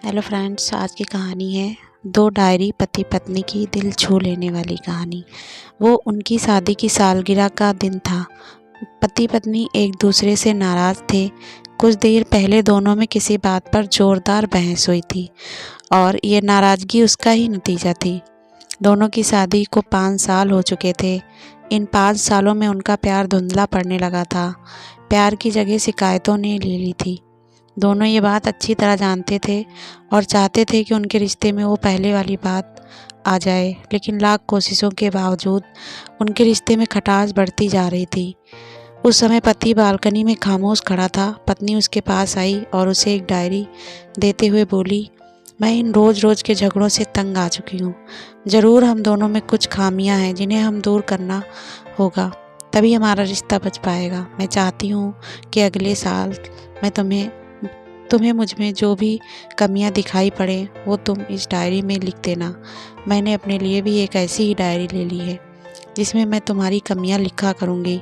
Hello friends, आज की कहानी है दो डायरी पति पत्नी की दिल छू लेने वाली कहानी। वो उनकी शादी की सालगिरह का दिन था। पति पत्नी एक दूसरे से नाराज़ थे। कुछ देर पहले दोनों में किसी बात पर ज़ोरदार बहस हुई थी और ये नाराज़गी उसका ही नतीजा थी। दोनों की शादी को 5 साल हो चुके थे। इन 5 सालों में उनका प्यार धुंधला पड़ने लगा था। प्यार की जगह शिकायतों ने ले ली थी। दोनों ये बात अच्छी तरह जानते थे और चाहते थे कि उनके रिश्ते में वो पहले वाली बात आ जाए, लेकिन लाख कोशिशों के बावजूद उनके रिश्ते में खटास बढ़ती जा रही थी। उस समय पति बालकनी में खामोश खड़ा था। पत्नी उसके पास आई और उसे एक डायरी देते हुए बोली, मैं इन रोज़ रोज़ के झगड़ों से तंग आ चुकी हूँ। ज़रूर हम दोनों में कुछ खामियां हैं जिन्हें हम दूर करना होगा, तभी हमारा रिश्ता बच पाएगा। मैं चाहती हूँ कि अगले साल मैं तुम्हें मुझ में जो भी कमियां दिखाई पड़े वो तुम इस डायरी में लिख देना। मैंने अपने लिए भी एक ऐसी ही डायरी ले ली है जिसमें मैं तुम्हारी कमियां लिखा करूँगी।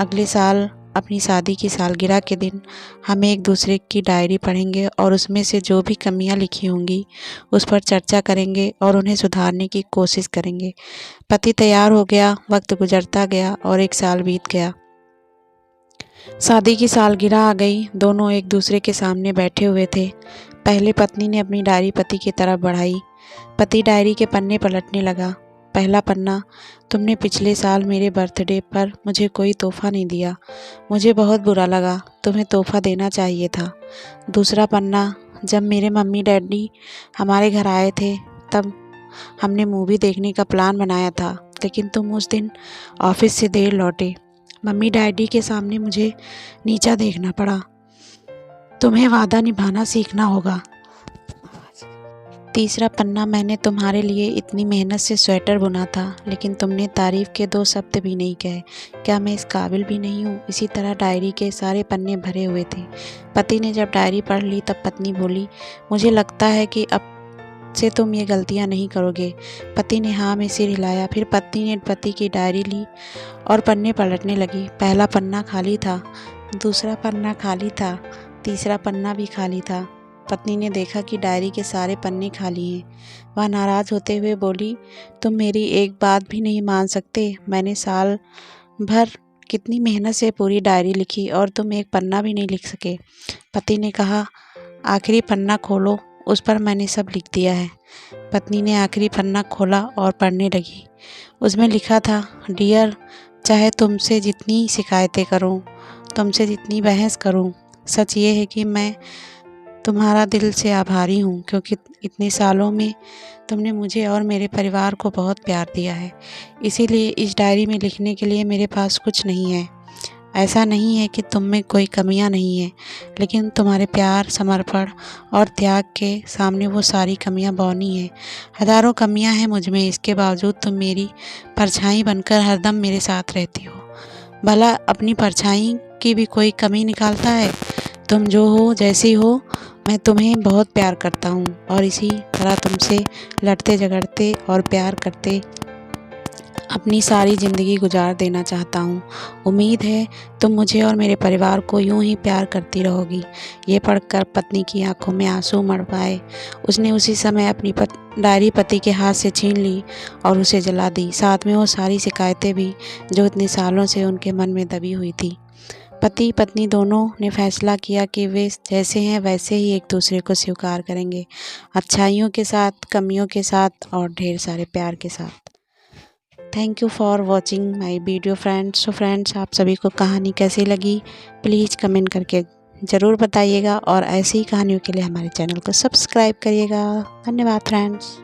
अगले साल अपनी शादी की सालगिरह के दिन हम एक दूसरे की डायरी पढ़ेंगे और उसमें से जो भी कमियां लिखी होंगी उस पर चर्चा करेंगे और उन्हें सुधारने की कोशिश करेंगे। पति तैयार हो गया। वक्त गुजरता गया और 1 साल बीत गया। शादी की सालगिरह आ गई। दोनों एक दूसरे के सामने बैठे हुए थे। पहले पत्नी ने अपनी डायरी पति की तरफ बढ़ाई। पति डायरी के पन्ने पलटने लगा। पहला पन्ना, तुमने पिछले साल मेरे बर्थडे पर मुझे कोई तोहफा नहीं दिया। मुझे बहुत बुरा लगा। तुम्हें तोहफा देना चाहिए था। दूसरा पन्ना, जब मेरे मम्मी डैडी हमारे घर आए थे तब हमने मूवी देखने का प्लान बनाया था, लेकिन तुम उस दिन ऑफिस से देर लौटे। मम्मी डैडी के सामने मुझे नीचा देखना पड़ा। तुम्हें वादा निभाना सीखना होगा। तीसरा पन्ना, मैंने तुम्हारे लिए इतनी मेहनत से स्वेटर बुना था, लेकिन तुमने तारीफ के 2 शब्द भी नहीं कहे। क्या मैं इस काबिल भी नहीं हूँ? इसी तरह डायरी के सारे पन्ने भरे हुए थे। पति ने जब डायरी पढ़ ली तब पत्नी बोली, मुझे लगता है कि अब से तुम ये गलतियां नहीं करोगे। पति ने हाँ में सिर हिलाया। फिर पत्नी ने पति की डायरी ली और पन्ने पलटने लगी। पहला पन्ना खाली था, दूसरा पन्ना खाली था, तीसरा पन्ना भी खाली था। पत्नी ने देखा कि डायरी के सारे पन्ने खाली हैं। वह नाराज़ होते हुए बोली, तुम मेरी एक बात भी नहीं मान सकते। मैंने साल भर कितनी मेहनत से पूरी डायरी लिखी और तुम एक पन्ना भी नहीं लिख सके। पति ने कहा, आखिरी पन्ना खोलो, उस पर मैंने सब लिख दिया है। पत्नी ने आखिरी पन्ना खोला और पढ़ने लगी। उसमें लिखा था, डियर, चाहे तुमसे जितनी शिकायतें करूं, तुमसे जितनी बहस करूं, सच ये है कि मैं तुम्हारा दिल से आभारी हूं, क्योंकि इतने सालों में तुमने मुझे और मेरे परिवार को बहुत प्यार दिया है। इसीलिए इस डायरी में लिखने के लिए मेरे पास कुछ नहीं है। ऐसा नहीं है कि तुम में कोई कमियां नहीं है, लेकिन तुम्हारे प्यार, समर्पण और त्याग के सामने वो सारी कमियां बौनी हैं। हज़ारों कमियां हैं मुझ में, इसके बावजूद तुम मेरी परछाई बनकर हरदम मेरे साथ रहती हो। भला अपनी परछाई की भी कोई कमी निकालता है? तुम जो हो, जैसी हो, मैं तुम्हें बहुत प्यार करता हूँ और इसी तरह तुमसे लड़ते झगड़ते और प्यार करते अपनी सारी ज़िंदगी गुजार देना चाहता हूँ। उम्मीद है तुम मुझे और मेरे परिवार को यूं ही प्यार करती रहोगी। ये पढ़कर पत्नी की आंखों में आंसू उमड़ पाए। उसने उसी समय अपनी डायरी पति के हाथ से छीन ली और उसे जला दी, साथ में वो सारी शिकायतें भी जो इतने सालों से उनके मन में दबी हुई थी। पति पत्नी दोनों ने फैसला किया कि वे जैसे हैं वैसे ही एक दूसरे को स्वीकार करेंगे, अच्छाइयों के साथ, कमियों के साथ और ढेर सारे प्यार के साथ। Thank you for watching my video friends. So friends, आप सभी को कहानी कैसी लगी प्लीज़ कमेंट करके ज़रूर बताइएगा और ऐसी ही कहानियों के लिए हमारे चैनल को सब्सक्राइब करिएगा। धन्यवाद फ्रेंड्स।